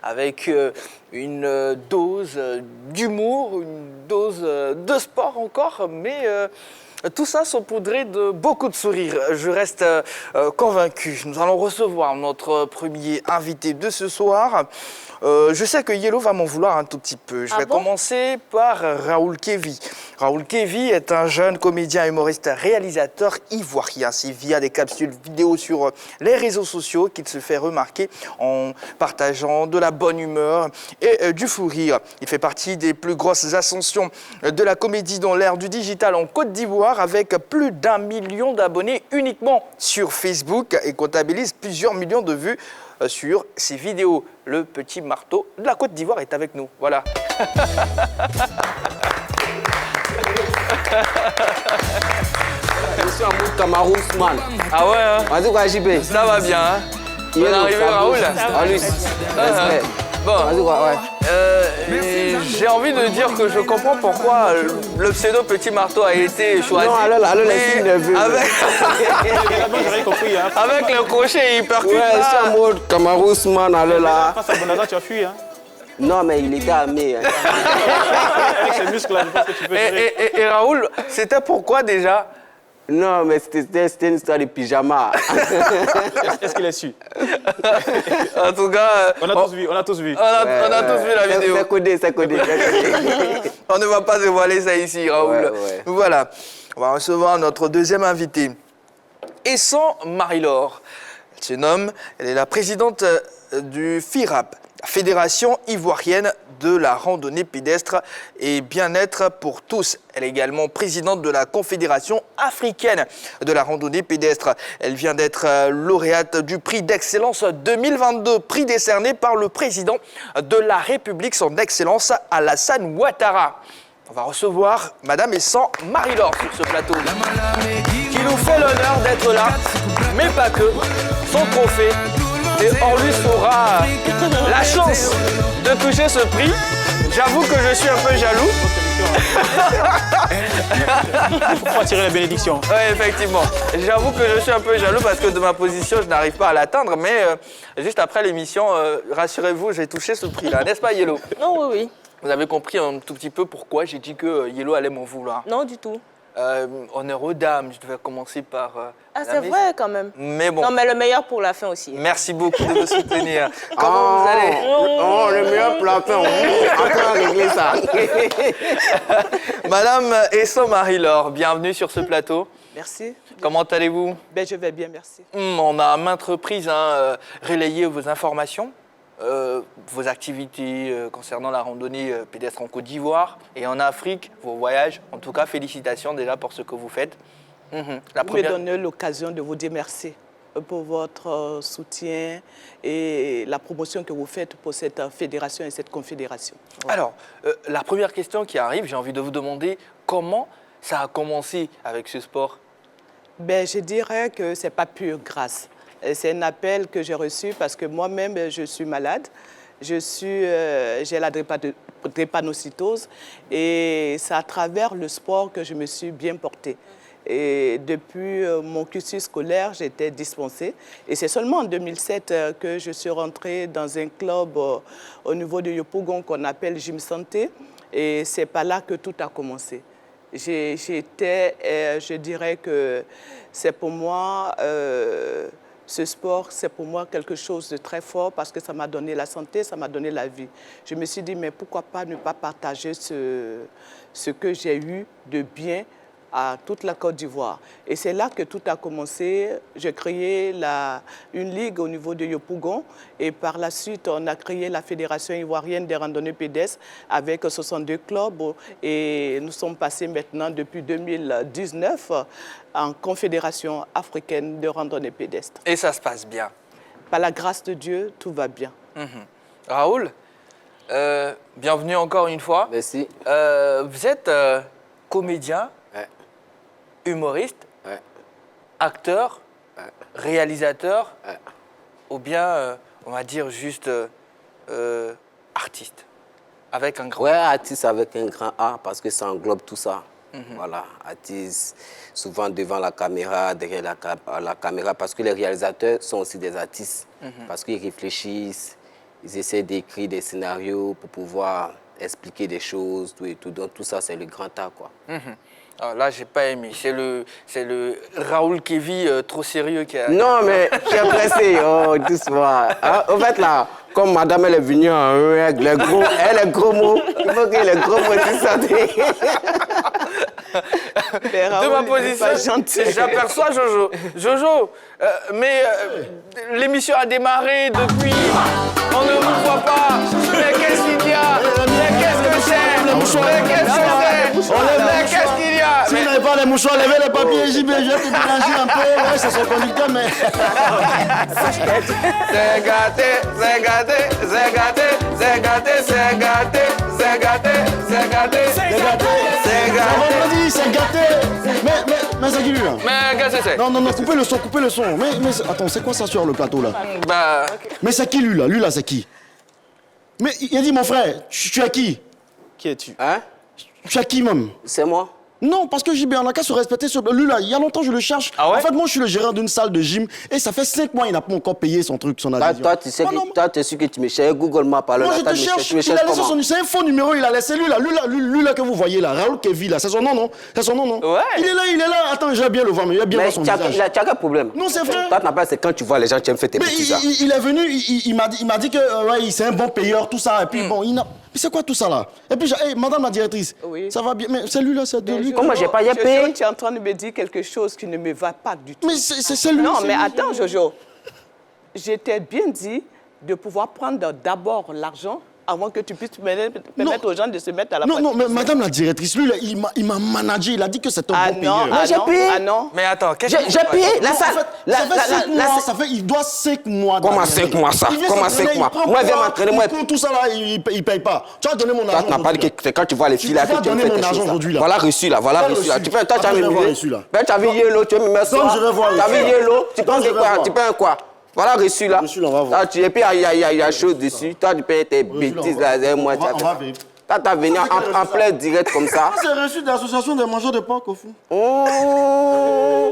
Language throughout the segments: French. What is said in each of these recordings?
avec une dose d'humour, une dose de sport encore, mais tout ça saupoudré de beaucoup de sourires. Je reste convaincu. Nous allons recevoir notre premier invité de ce soir. Je sais que Yellow va m'en vouloir un tout petit peu. Je vais commencer par Raoul Kévi. Raoul Kévi est un jeune comédien, humoriste, réalisateur ivoirien. C'est via des capsules vidéo sur les réseaux sociaux qu'il se fait remarquer en partageant de la bonne humeur et du fou rire. Il fait partie des plus grosses ascensions de la comédie dans l'ère du digital en Côte d'Ivoire, avec plus d'1 million d'abonnés uniquement sur Facebook et comptabilise plusieurs millions de vues sur ses vidéos. Le petit marteau de la Côte d'Ivoire est avec nous. Voilà. Je suis en mode Cameroun, man. Ah ouais, hein? Vas-y, quoi, JP? Ça va bien, hein? On est arrivé, Raoul? Respect. Bon, Vas-y, quoi, ouais. j'ai envie de dire que je comprends pourquoi le pseudo Petit Marteau a été choisi. Non, alors, laisse-le nerveux. Avec le crochet, il percute Ouais, je suis en mode Cameroun, man, alors là. Face à Bonaza, tu as fui, hein? Non, mais il était armé. Hein. Avec ses muscles-là, je pense que tu peux gérer. Et Raoul, c'était pourquoi déjà? Non, mais c'était une histoire de pyjama. Est-ce qu'il est su? En tout cas, On a tous vu, on a tous vu. On a tous vu la vidéo. C'est codé. On ne va pas dévoiler ça ici, Raoul. Ouais. Voilà, on va recevoir notre deuxième invité. Essan Marie-Laure. Elle se nomme, elle est la présidente du FIRAP, la Fédération ivoirienne de la randonnée pédestre et bien-être pour tous. Elle est également présidente de la Confédération africaine de la randonnée pédestre. Elle vient d'être lauréate du prix d'excellence 2022, prix décerné par le président de la République, son excellence Alassane Ouattara. On va recevoir Madame Essan Marie-Laure sur ce plateau, qui nous fait l'honneur d'être là, mais pas que, son trophée. Et on lui saura la chance de toucher ce prix. J'avoue que je suis un peu jaloux. Pourquoi tirer la bénédiction? Oui, effectivement. J'avoue que je suis un peu jaloux parce que de ma position, je n'arrive pas à l'atteindre. Mais juste après l'émission, rassurez-vous, j'ai touché ce prix-là. N'est-ce pas, Yellow? Non, oui. Vous avez compris un tout petit peu pourquoi j'ai dit que Yellow allait m'en vouloir. Non, du tout. Honneur aux dames, je devais commencer par... C'est vrai quand même. Mais bon. Non, mais le meilleur pour la fin aussi. Merci beaucoup de me soutenir. Comment vous allez? Oh, le meilleur plat fin. Après, on va régler ça. Madame Essan Marie-Laure, bienvenue sur ce plateau. Merci. Comment allez-vous? Je vais bien, merci. On a à maintes reprises relayé vos informations, vos activités concernant la randonnée pédestre en Côte d'Ivoire et en Afrique, vos voyages. En tout cas, félicitations déjà pour ce que vous faites. Vous me donnez l'occasion de vous dire merci pour votre soutien et la promotion que vous faites pour cette fédération et cette confédération. Ouais. Alors, la première question qui arrive, j'ai envie de vous demander comment ça a commencé avec ce sport? Je dirais que ce n'est pas pure grâce. C'est un appel que j'ai reçu parce que moi-même, je suis malade. J'ai la drépanocytose et c'est à travers le sport que je me suis bien portée. Et depuis mon cursus scolaire, j'étais dispensée. Et c'est seulement en 2007 que je suis rentrée dans un club au niveau de Yopougon qu'on appelle Gym Santé. Et c'est par là que tout a commencé. Je dirais que c'est pour moi, ce sport, c'est pour moi quelque chose de très fort parce que ça m'a donné la santé, ça m'a donné la vie. Je me suis dit, mais pourquoi pas ne pas partager ce que j'ai eu de bien à toute la Côte d'Ivoire. Et c'est là que tout a commencé. J'ai créé une ligue au niveau de Yopougon et par la suite, on a créé la Fédération ivoirienne des randonnées pédestres avec 62 clubs et nous sommes passés maintenant depuis 2019 en Confédération africaine de randonnée pédestre. Et ça se passe bien? Par la grâce de Dieu, tout va bien. Raoul, bienvenue encore une fois. Merci. Vous êtes comédien, humoriste, acteur, réalisateur, ou bien, on va dire juste artiste, avec un grand... Ouais, artiste avec un grand A, parce que ça englobe tout ça. Voilà, artiste, souvent devant la caméra, derrière la caméra, parce que les réalisateurs sont aussi des artistes, parce qu'ils réfléchissent, Ils essaient d'écrire des scénarios pour pouvoir expliquer des choses, tout et tout. Donc tout ça, c'est le grand art, quoi. Alors là, j'ai pas aimé. C'est le Raoul Kévi trop sérieux qui a... Non, mais je suis pressé, oh, doucement. Hein? En fait, là, comme madame, elle est venue en règle, les gros mots, il faut que les gros mots se sortent. De ma position, j'aperçois Jojo. Jojo, l'émission a démarré depuis. On ne vous voit pas. Mais qu'est-ce qu'il y a? Mais qu'est-ce que c'est? Mais qu'est-ce qu'il y a? Si vous n'avez pas les mouchoirs, levez les papiers, JB, je vais te mélanger un peu. Ouais, c'est son conducteur, mais... C'est gâté, c'est gâté, c'est gâté, c'est gâté, c'est gâté, c'est gâté, c'est gâté, C'est gâté. c'est C'est gâté. vendredi, c'est gâté. Mais c'est qui lui, là? Mais qu'est-ce que c'est? Non, coupez le son. Mais attends, c'est quoi ça sur le plateau, là? Bah, Mais c'est qui, lui, là? Lui, là, c'est qui? Mais il a dit, mon frère, tu es qui? Qui es-tu? Hein? Tu es qui, même? C'est moi. Non, parce que JB, on n'a qu'à se respecter. Lui, là, il y a longtemps, je le cherche. Ah ouais? En fait, moi, je suis le gérant d'une salle de gym et ça fait 5 mois, il n'a pas encore payé son truc, son Toi, adhésion. toi, tu sais Ah, non, que, toi, tu es sûr que tu me cherches Google Maps. Alors, moi, je attends, te cherche. tu me Il a cherches laissé comment? c'est un faux numéro, il a laissé lui là que vous voyez là, Raoul Kévi là, c'est son nom, non? C'est son nom, non? Ouais. Il est là. Attends, je vais bien le voir, mais il va bien Mais voir son tu as visage. quel problème? Non, c'est vrai. Toi, tu n'as pas, c'est quand tu vois les gens, tu aimes faire tes Mais petits ça. il est venu, il m'a dit que ouais, c'est un bon payeur, tout ça. Et puis bon, mais c'est quoi tout ça là? Et puis, madame la directrice, Oui. ça va bien. Mais c'est lui là, c'est de lui. Comment j'ai pas payé? Jojo, tu es en train de me dire quelque chose qui ne me va pas du tout. Mais c'est lui. Non, c'est mais lui. attends, Jojo. Je t'ai bien dit de pouvoir prendre d'abord l'argent avant que tu puisses permettre aux gens de se mettre à la Non, mais prostitution. madame la directrice, lui, là, il m'a managé, il a dit que c'est un Ah bon non, payeur. j'ai payé. ah non. mais attends, qu'est-ce que J'ai payé la Non, salle. en fait, ça fait 5 mois, il doit 5 mois. Comment d'arrière. 5 mois, ça? Il vient Comment s'entraîner, 5 mois? il prend Moi, viens poids, m'entraîner, moi. il prend tout ça là, il paye pas. Tu vas donner mon Toi, argent. tu n'as pas dit aujourd'hui, que c'est quand tu vois les filles là Tu vas que tu donner fais mon quelque argent chose. aujourd'hui, là. Voilà reçu là, voilà Voilà reçu là. reçu. Tu toi, tu as Attends, je vais voir mis reçu, là. Ben, tu as vu Yellow, tu me mets ça. Donc, je vais voir Tu as vu reçu. Yellow, tu Donc, penses je que vais quoi? voir. Tu payes quoi? Voilà reçu là. Reçu, là, on va voir. Et puis, il y a chose dessus. Toi, tu payes tes bêtises là. Moi, tu as On va fait. vérifier. Toi, tu as venu en plein direct comme ça. C'est reçu de l'association des mangeurs de porc au fond. Oh!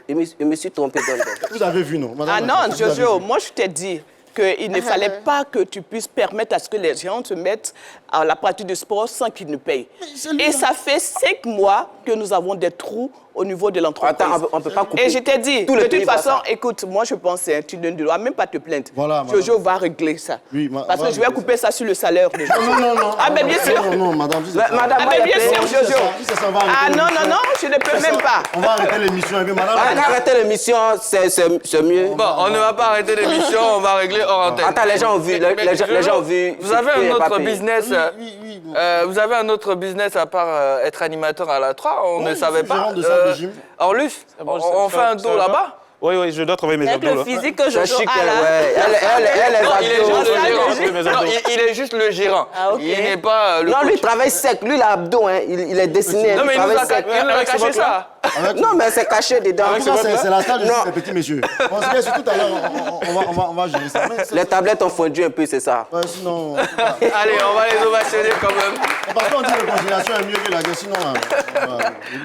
Je me suis trompé dans le dos. Vous avez vu, non? Madame Ah la non, directrice, vous avez Jojo, vu. moi je t'ai dit qu'il ne fallait pas que tu puisses permettre à ce que les gens se mettent à la pratique du sport sans qu'ils ne payent. c'est lui, Et là. ça fait 5 mois que nous avons des trous au niveau de l'entreprise. Attends, on ne peut pas couper. Et je t'ai dit, Tous les de pays toute voient façon, ça. écoute, moi je pense que tu ne dois même pas te plaindre. Voilà, madame. Jojo va régler ça. Oui, Parce on va que je vais régler couper ça sur le salaire de Jojo. Non. Ah, mais bien sûr. Non, madame. si c'est ça. Madame, Ah, mais bien sûr, Non, si c'est Jojo. ça, si c'est ça, on va arrêter Ah non, l'émission. non, je ne peux même pas. On va arrêter l'émission. Et puis, madame la directrice, Arrêtez l'émission, c'est mieux. Bon, on ne va pas arrêter l'émission, on va régler hors antenne. Attends, les gens ont vu. Les gens ont vu. Vous avez un autre business. oui. Vous avez un autre business à part être animateur à la 3, on Oui, ne je savait suis pas. gérant de salle de gym. Orlus, on fait un tour là-bas. Oui, je dois travailler mes Avec abdos le là. physique que C'est Jojo chic, a là. ouais. Elle Non, il est juste le oui, gérant. mes abdos. Non, il est juste le gérant. Ah, ok. Il n'est pas le Non, lui, coach. il travaille sec. Lui, il a abdos, hein. Il est dessiné. Non, mais il nous a travaille sec. caché ça. Non, mais c'est caché dedans. En tout cas, c'est la salle de Non. gym des petits messieurs. On se laisse tout à l'heure, on va gérer ça. Mais Les tablettes ont fondu un peu, c'est ça. ouais, sinon, Allez, on va les ovationner quand même. parfois on dit que la congélation est mieux que la guerre. Sinon,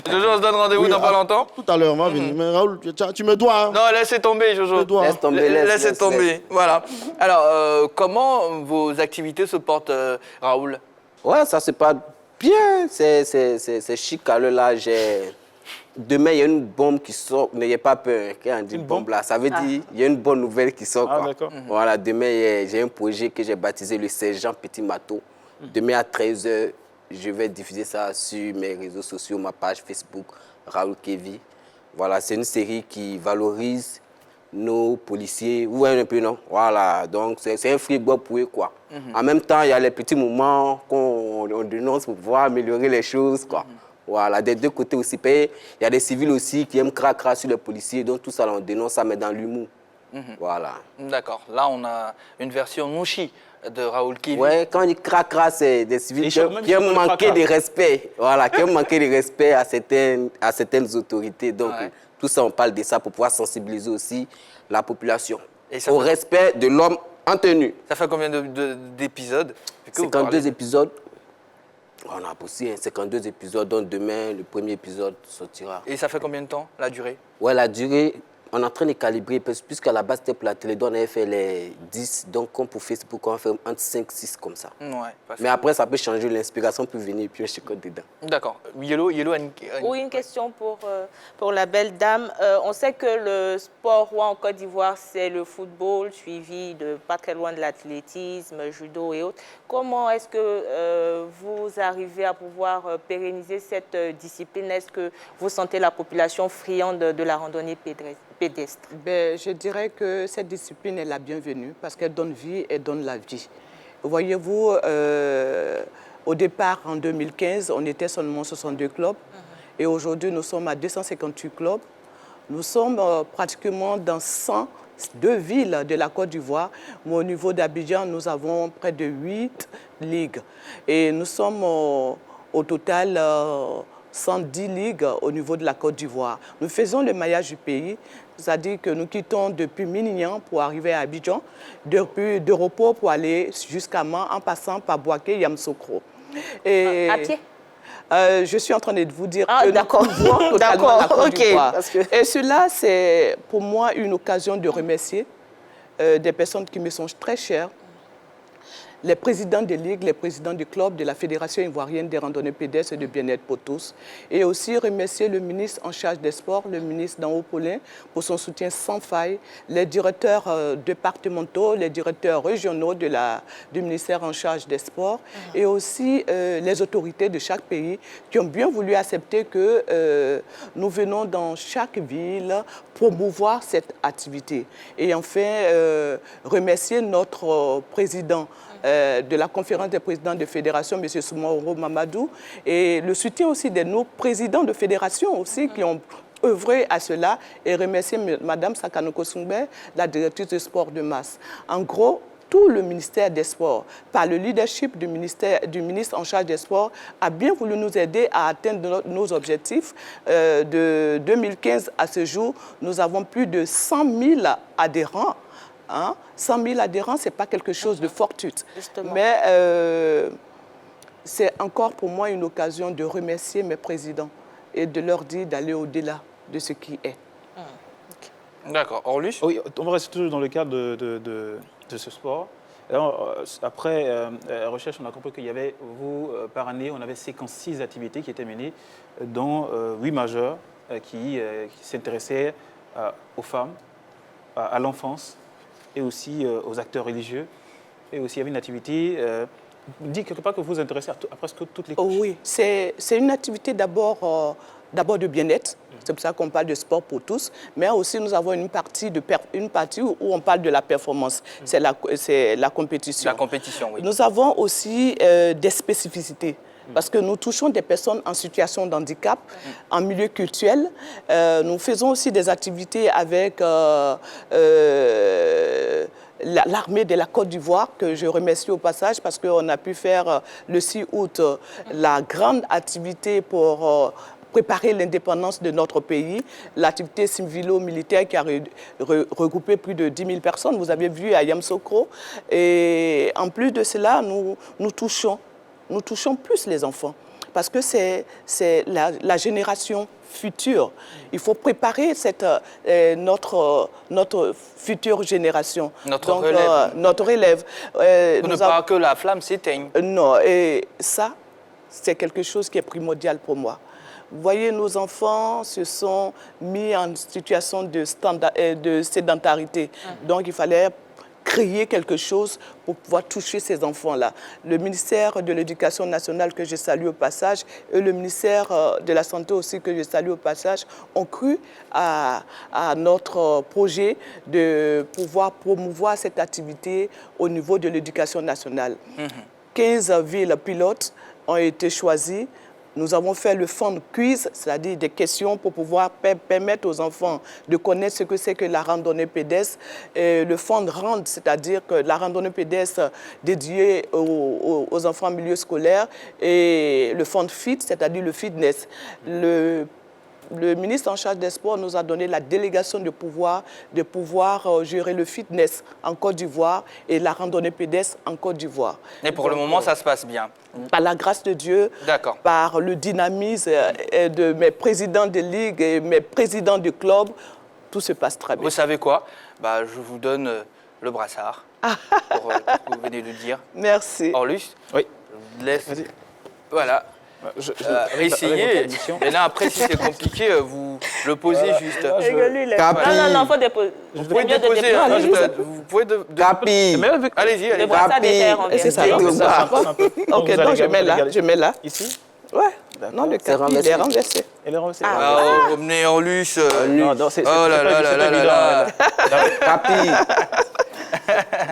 Jojo, on se donne rendez-vous dans pas longtemps. Tout à l'heure, on va venir. Mais Raoul, tu me dois. Hein. Non, laissez tomber, Jojo. Je dois. Laisse tomber, Laissez laisse. tomber. Voilà. Alors, comment vos activités se portent, Raoul? Ouais, ça se passe bien. C'est chic. Alors là, demain, il y a une bombe qui sort. N'ayez pas peur. Quand on dit bombe là, ça veut dire il y a une bonne nouvelle qui sort. Ah, quoi. d'accord. Voilà, demain, j'ai un projet que j'ai baptisé le Sergent Petit Mato. Demain à 13h, je vais diffuser ça sur mes réseaux sociaux, ma page Facebook, Raoul Kévi. Voilà, c'est une série qui valorise nos policiers. Vous voyez un peu, non? Voilà, donc c'est un frigo pour eux, quoi. En même temps, il y a les petits moments qu'on dénonce pour pouvoir améliorer les choses, quoi. Voilà, des deux côtés aussi. Il y a des civils aussi qui aiment craquer sur les policiers, donc tout ça, on dénonce ça, mais dans l'humour. Voilà. D'accord. Là, on a une version mouchi de Raoul Kévi. Ouais, quand on dit cracra, c'est des civils Ils qui chantent même qui aiment sur le manquer cracra. de respect. Voilà, qui aiment manquer de respect à certaines autorités. Donc, Ouais. tout ça, on parle de ça pour pouvoir sensibiliser aussi la population Et ça au fait- respect de l'homme en tenue. Ça fait combien d'épisodes? Que vous 52 parlez épisodes. On a poussé 52 épisodes, donc demain, le premier épisode sortira. Et ça fait combien de temps, la durée? Ouais, la durée, on est en train de calibrer, puisqu'à la base, c'était pour la télé, on avait fait les 10, donc comme pour Facebook, on va faire entre 5, 6 comme ça. Ouais, Mais après, ça peut changer, l'inspiration peut venir et puis je chicote dedans. D'accord. Yellow Oui, une question pour la belle dame. On sait que le sport roi en Côte d'Ivoire, c'est le football, suivi de pas très loin de l'athlétisme, judo et autres. Comment est-ce que vous arrivez à pouvoir pérenniser cette discipline? Est-ce que vous sentez la population friande de la randonnée pédestre? Ben, je dirais que cette discipline est la bienvenue parce qu'elle donne vie et donne la vie. Voyez-vous, au départ, en 2015, on était seulement 62 clubs. Et aujourd'hui, nous sommes à 258 clubs. Nous sommes pratiquement dans 102 villes de la Côte d'Ivoire. Mais au niveau d'Abidjan, nous avons près de 8 ligues. Et nous sommes au total 110 ligues au niveau de la Côte d'Ivoire. Nous faisons le maillage du pays, c'est-à-dire que nous quittons depuis Minignan pour arriver à Abidjan, depuis de repos pour aller jusqu'à Man, en passant par Boaké et Yamoussoukro. À pied? Je suis en train de vous dire que d'accord. Nous couvrons totalement la Côte d'Ivoire. Que... Et cela, c'est pour moi une occasion de remercier des personnes qui me sont très chères, les présidents des ligues, les présidents du club de la Fédération ivoirienne des randonnées pédestres et de bien-être pour tous. Et aussi remercier le ministre en charge des sports, le ministre Danho Paulin, pour son soutien sans faille, les directeurs départementaux, les directeurs régionaux du ministère en charge des sports, et aussi les autorités de chaque pays qui ont bien voulu accepter que nous venons dans chaque ville promouvoir cette activité. Et enfin, remercier notre président de la conférence des présidents de fédération, M. Soumaoro Mamadou, et le soutien aussi de nos présidents de fédération aussi qui ont œuvré à cela, et remercier Mme Sakanoko Sungbe, la directrice de sport de masse. En gros, tout le ministère des Sports, par le leadership du ministre en charge des Sports, a bien voulu nous aider à atteindre nos objectifs. De 2015 à ce jour, nous avons plus de 100 000 adhérents. 100 000 adhérents, ce n'est pas quelque chose de fortuit. Justement. Mais c'est encore pour moi une occasion de remercier mes présidents et de leur dire d'aller au-delà de ce qui est. D'accord. Orlus? Oui, on va rester toujours dans le cadre de ce sport. Alors, après recherche, on a compris qu'il y avait, par année, on avait 56 activités qui étaient menées, dont 8 majeures qui s'intéressaient aux femmes, à l'enfance, et aussi aux acteurs religieux. Et aussi, il y avait une activité, dit quelque part que vous vous intéressez à presque toutes les couches. Oh oui, c'est une activité d'abord de bien-être. C'est pour ça qu'on parle de sport pour tous. Mais aussi, nous avons une partie où on parle de la performance. C'est la compétition. La compétition, oui. Nous avons aussi des spécificités. Parce que nous touchons des personnes en situation de handicap, en milieu culturel. Nous faisons aussi des activités avec l'armée de la Côte d'Ivoire, que je remercie au passage, parce qu'on a pu faire le 6 août la grande activité pour préparer l'indépendance de notre pays, l'activité civilo-militaire qui a regroupé plus de 10 000 personnes. Vous avez vu à Yamoussoukro. Et en plus de cela, nous touchons plus les enfants, parce que c'est la génération future. Il faut préparer notre future génération. Notre relève. Notre relève. Pour ne pas que la flamme s'éteigne. Non, et ça, c'est quelque chose qui est primordial pour moi. Vous voyez, nos enfants se sont mis en situation de sédentarité. Donc, il fallait créer quelque chose pour pouvoir toucher ces enfants-là. Le ministère de l'Éducation nationale, que je salue au passage, et le ministère de la Santé aussi, que je salue au passage, ont cru à notre projet de pouvoir promouvoir cette activité au niveau de l'Éducation nationale. 15 villes pilotes ont été choisies. Nous avons fait le fond quiz, c'est-à-dire des questions pour pouvoir permettre aux enfants de connaître ce que c'est que la randonnée pédestre. Et le fond rand, c'est-à-dire que la randonnée pédestre dédiée aux enfants en milieu scolaire, et le fond fit, c'est-à-dire le fitness. Le ministre en charge des sports nous a donné la délégation de pouvoir gérer le fitness en Côte d'Ivoire et la randonnée pédestre en Côte d'Ivoire. Et pour le moment, ça se passe bien. Par la grâce de Dieu, par le dynamisme de mes présidents de ligue et mes présidents de club, tout se passe très bien. Vous savez quoi? Bah, je vous donne le brassard pour tout ce que vous venez de dire. Merci. Orlus, Oui. je laisse. Vas-y. Voilà. Réessayez. avec votre addition. Et là, après, si c'est compliqué, vous le posez juste. Rigole-lui, il est- Capi. Non, faut déposer. Vous pouvez déposer. Vous pouvez Capi. Mais avec... Allez-y, Le allez-y. brassard des terres en Et c'est ça, vérité. donc, ça, un peu, un peu. Ok, vous allez donc je mets là, regarder. je mets là. Ici, Ouais. Non, le capi, il renversé. est renversé. elle est renversée. Ah, revenez Orlus. Non, non, c'est Oh là là là là là là. Capi.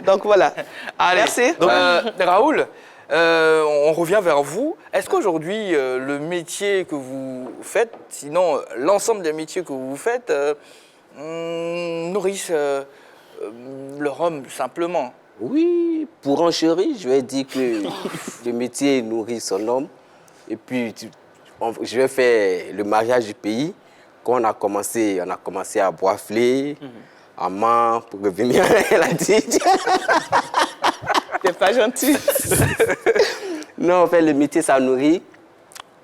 Donc voilà. Allez. Merci. Donc, Raoul, on revient vers vous. Est-ce qu'aujourd'hui, le métier que vous faites, sinon l'ensemble des métiers que vous faites, nourrissent leur homme simplement? Oui, pour enchérir, je vais dire que le métier nourrit son homme. Et puis, je vais faire le mariage du pays. Quand on a commencé à boifler, à main, pour revenir, elle a dit. T'es pas gentil. Non, en fait, le métier, ça nourrit.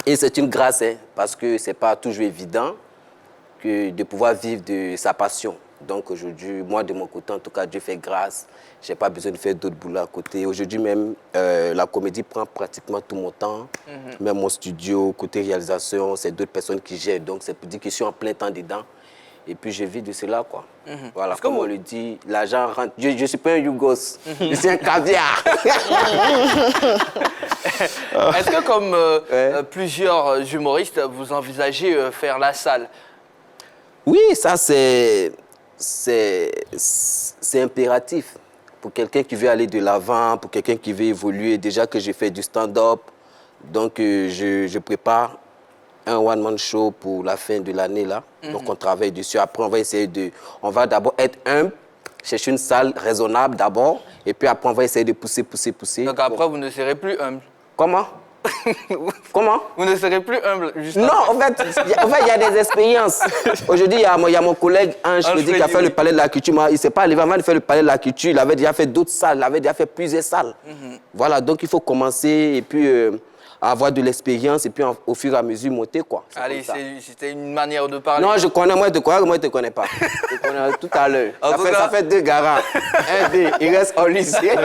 Et c'est une grâce, hein, parce que ce n'est pas toujours évident de pouvoir vivre de sa passion. Donc aujourd'hui, moi, de mon côté, en tout cas, Dieu fait grâce. Je n'ai pas besoin de faire d'autres boulots à côté. Aujourd'hui même, la comédie prend pratiquement tout mon temps. Même mon studio, côté réalisation, c'est d'autres personnes qui gèrent. Donc c'est pour dire que je suis en plein temps dedans. Et puis je vis de cela, quoi. Voilà, comme on le dit, l'argent rentre. Je ne suis pas un Yougos, je suis un caviar. Est-ce que comme plusieurs humoristes, vous envisagez faire la salle? Oui, ça c'est impératif. Pour quelqu'un qui veut aller de l'avant, pour quelqu'un qui veut évoluer, déjà que j'ai fait du stand-up, donc je prépare un one-man show pour la fin de l'année là. Donc on travaille dessus. Après on va d'abord être humble, chercher une salle raisonnable d'abord, et puis après on va essayer de pousser. Donc après, vous ne serez plus humble. Comment? Comment? Vous ne serez plus humble, juste Non, après. en fait, il y a des expériences. Aujourd'hui, il y a mon collègue Ange Freddy qui a fait le palais de la culture. Il ne s'est pas arrivé avant de faire le palais de la culture. Il avait déjà fait d'autres salles, il avait déjà fait plusieurs salles. Voilà, donc il faut commencer et puis avoir de l'expérience et puis au fur et à mesure monter, quoi. C'est Allez, comme ça. c'était une manière de parler. Non, je connais, moi je te connais pas. Je connais tout à l'heure. En tout cas- Ça fait 2 garants. Il reste en lycée.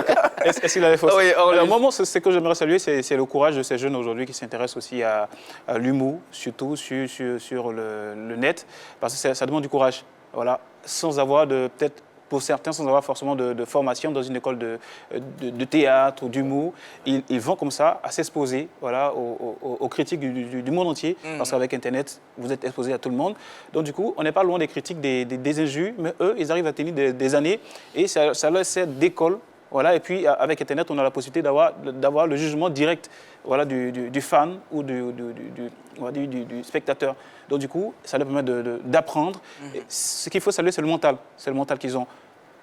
Est-ce qu'il avait fausse? Oui, Alors, moi, ce que j'aimerais saluer, c'est le courage de ces jeunes aujourd'hui qui s'intéressent aussi à l'humour, surtout sur le net, parce que ça demande du courage. Voilà, sans avoir peut-être pour certains, sans avoir forcément de formation dans une école de théâtre ou d'humour, ils vont comme ça à s'exposer, voilà, aux critiques du monde entier, parce qu'avec Internet, vous êtes exposé à tout le monde. Donc du coup, on n'est pas loin des critiques des injures, mais eux, ils arrivent à tenir des années et ça leur sert d'école. Voilà, et puis avec Internet, on a la possibilité d'avoir le jugement direct, voilà, du fan ou du spectateur. Donc du coup, ça leur permet d'apprendre. Ce qu'il faut saluer, c'est le mental. C'est le mental qu'ils ont.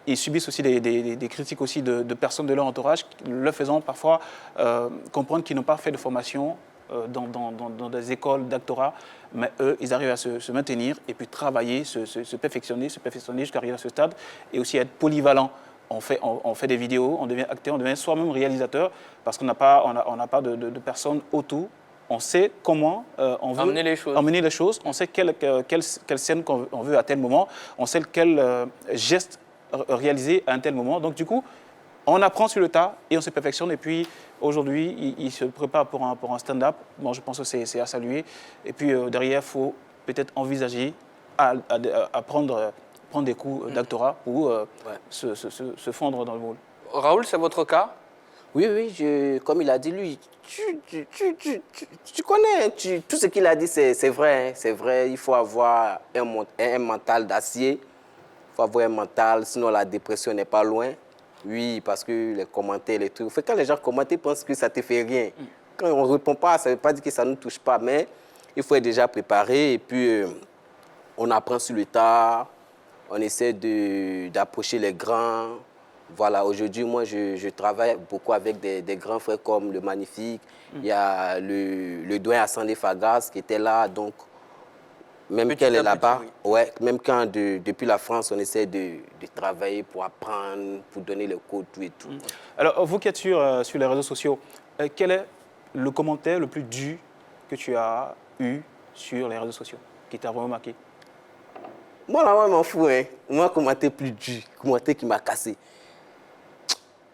Ils subissent aussi des critiques aussi de personnes de leur entourage, leur faisant parfois comprendre qu'ils n'ont pas fait de formation dans des écoles d'actorat, mais eux, ils arrivent à se maintenir et puis travailler, se perfectionner jusqu'à arriver à ce stade et aussi être polyvalent. On fait des vidéos, on devient acteur, on devient soi-même réalisateur parce qu'on n'a pas de personnes autour. On sait comment on veut emmener les choses. On sait quelle scène on veut à tel moment. On sait quel geste réaliser à un tel moment. Donc du coup, on apprend sur le tas et on se perfectionne. Et puis aujourd'hui, il se prépare pour un stand-up. Bon, je pense que c'est à saluer. Et puis derrière, il faut peut-être envisager à prendre des cours d'actorat pour se fondre dans le moule. Raoul, c'est votre cas? Oui, comme il a dit, lui, tu connais, tout ce qu'il a dit, c'est vrai, hein, c'est vrai. Il faut avoir un mental d'acier, il faut avoir un mental, sinon la dépression n'est pas loin. Oui, parce que les commentaires, les trucs, quand les gens commentent, ils pensent que ça ne te fait rien. Quand on ne répond pas, ça ne veut pas dire que ça ne nous touche pas, mais il faut être déjà préparé et puis on apprend sur le tas, on essaie d'approcher les grands. Voilà, aujourd'hui, moi, je travaille beaucoup avec des grands frères comme le Magnifique. Il y a le doyen Assane Fagas qui était là, donc même qu'elle est là-bas, même quand depuis la France, on essaie de travailler pour apprendre, pour donner les codes, tout et tout. Alors, vous qui êtes sur les réseaux sociaux, quel est le commentaire le plus dur que tu as eu sur les réseaux sociaux, qui t'a vraiment marqué? Moi, là, moi, je m'en fous. Hein. Moi, commentaire plus dur, commentaire qui m'a cassé.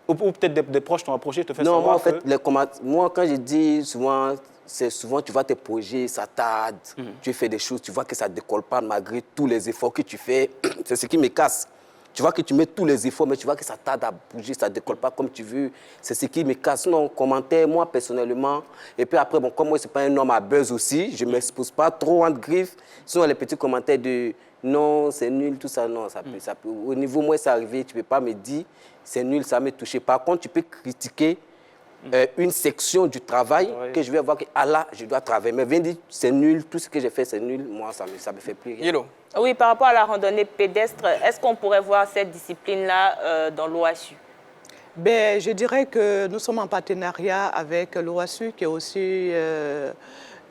Ou peut-être des proches t'ont approché, te fait Non, savoir moi, en fait, que... moi, quand je dis souvent, c'est souvent, tu vois tes projets, ça tarde, tu fais des choses, tu vois que ça ne décolle pas malgré tous les efforts que tu fais. C'est ce qui me casse. Tu vois que tu mets tous les efforts, mais tu vois que ça tarde à bouger, ça ne décolle pas comme tu veux. C'est ce qui me casse. Non, commentaire, moi, personnellement. Et puis après, bon, comme moi, ce n'est pas un homme à buzz aussi, je ne m'expose pas trop en griffe. Sinon, les petits commentaires de non, c'est nul, tout ça, non, ça peut. Au niveau, moi, c'est arrivé, tu ne peux pas me dire c'est nul, ça m'a touché. Par contre, tu peux critiquer une section du travail que je vais voir que, ah là, je dois travailler. Mais viens dire, c'est nul, tout ce que j'ai fait, c'est nul. Moi, ça me fait plus rien. Yellow. Oui, par rapport à la randonnée pédestre, est-ce qu'on pourrait voir cette discipline-là dans l'OASU? Ben, je dirais que nous sommes en partenariat avec l'OASU, qui est aussi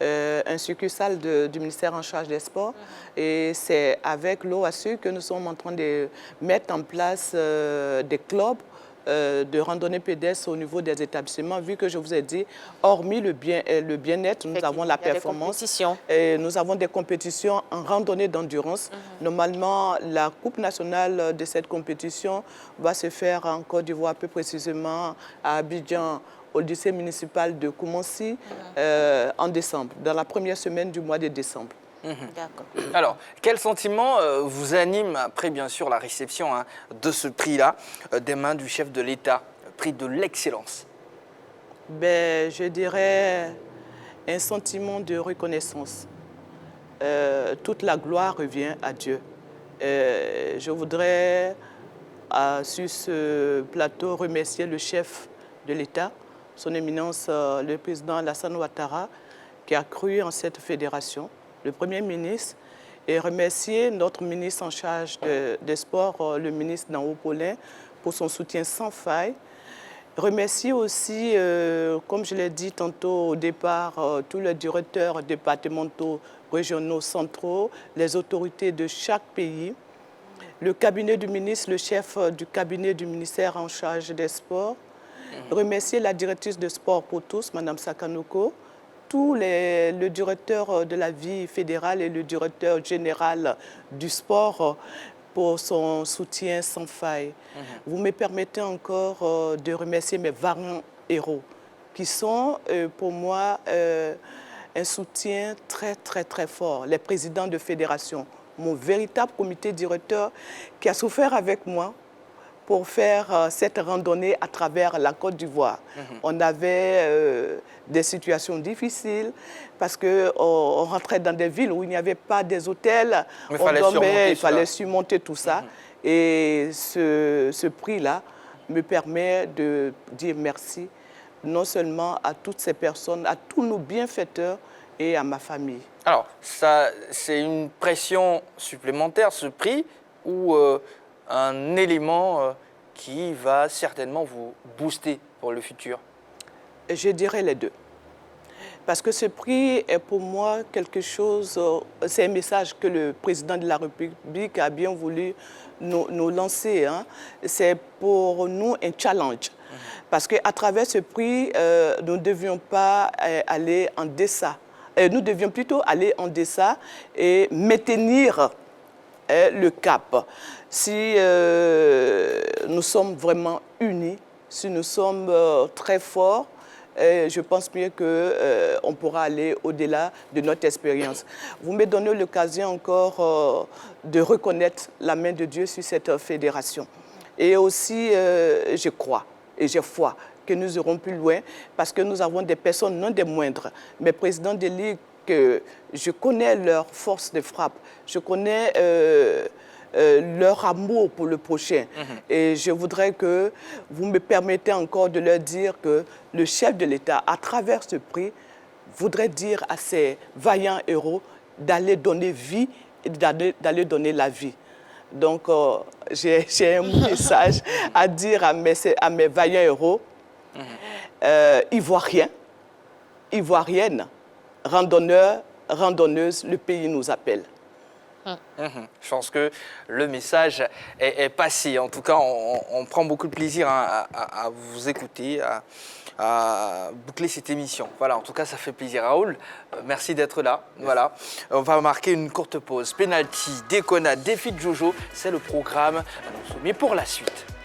un succursale du ministère en charge des sports. Et c'est avec l'OASU que nous sommes en train de mettre en place des clubs de randonnée pédestre au niveau des établissements, vu que je vous ai dit, hormis le bien-être, nous avons la performance. Et nous avons des compétitions en randonnée d'endurance. Normalement, la Coupe nationale de cette compétition va se faire en Côte d'Ivoire, plus précisément à Abidjan, au lycée municipal de Koumansi, en décembre, dans la première semaine du mois de décembre. D'accord. Alors, quel sentiment vous anime après, bien sûr, la réception de ce prix-là, des mains du chef de l'État, prix de l'excellence? Ben, je dirais un sentiment de reconnaissance. Toute la gloire revient à Dieu. Je voudrais, sur ce plateau, remercier le chef de l'État, son éminence, le président Alassane Ouattara, qui a cru en cette fédération, le Premier ministre, et remercier notre ministre en charge des sports, le ministre Nao Paulin, pour son soutien sans faille. Remercier aussi, comme je l'ai dit tantôt au départ, tous les directeurs départementaux, régionaux, centraux, les autorités de chaque pays, le cabinet du ministre, le chef du cabinet du ministère en charge des sports. Remercier la directrice de sport pour tous, Mme Sakanoko, le directeur de la vie fédérale et le directeur général du sport pour son soutien sans faille. Vous me permettez encore de remercier mes vaillants héros qui sont pour moi un soutien très, très, très fort. Les présidents de fédération, mon véritable comité directeur qui a souffert avec moi pour faire cette randonnée à travers la Côte d'Ivoire. On avait des situations difficiles parce qu'on rentrait dans des villes où il n'y avait pas des hôtels, on dormait, il fallait surmonter tout ça. Et ce prix-là me permet de dire merci non seulement à toutes ces personnes, à tous nos bienfaiteurs et à ma famille. Alors, c'est une pression supplémentaire, ce prix, ou un élément qui va certainement vous booster pour le futur? Je dirais les deux. Parce que ce prix est pour moi quelque chose, c'est un message que le président de la République a bien voulu nous lancer. Hein. C'est pour nous un challenge. Parce qu'à travers ce prix, nous ne devions pas aller en deçà. Nous devions plutôt aller en deçà et maintenir le cap. Si nous sommes vraiment unis, si nous sommes très forts, je pense bien qu'on pourra aller au-delà de notre expérience. Vous me donnez l'occasion encore de reconnaître la main de Dieu sur cette fédération. Et aussi, je crois et j'ai foi que nous irons plus loin parce que nous avons des personnes non des moindres. Mes présidents de ligue, je connais leur force de frappe, je connais leur amour pour le prochain. Et je voudrais que vous me permettez encore de leur dire que le chef de l'État, à travers ce prix, voudrait dire à ces vaillants héros d'aller donner vie et d'aller donner la vie. Donc, j'ai un message à dire à mes vaillants héros, Ivoiriens, Ivoiriennes, randonneurs, randonneuses, le pays nous appelle. Je pense que le message est passé. En tout cas, on prend beaucoup de plaisir à vous écouter, à boucler cette émission. Voilà, en tout cas, ça fait plaisir. Raoul, merci d'être là. Voilà, on va marquer une courte pause. Penalty, déconnade, défi de Jojo, c'est le programme. Mais pour la suite.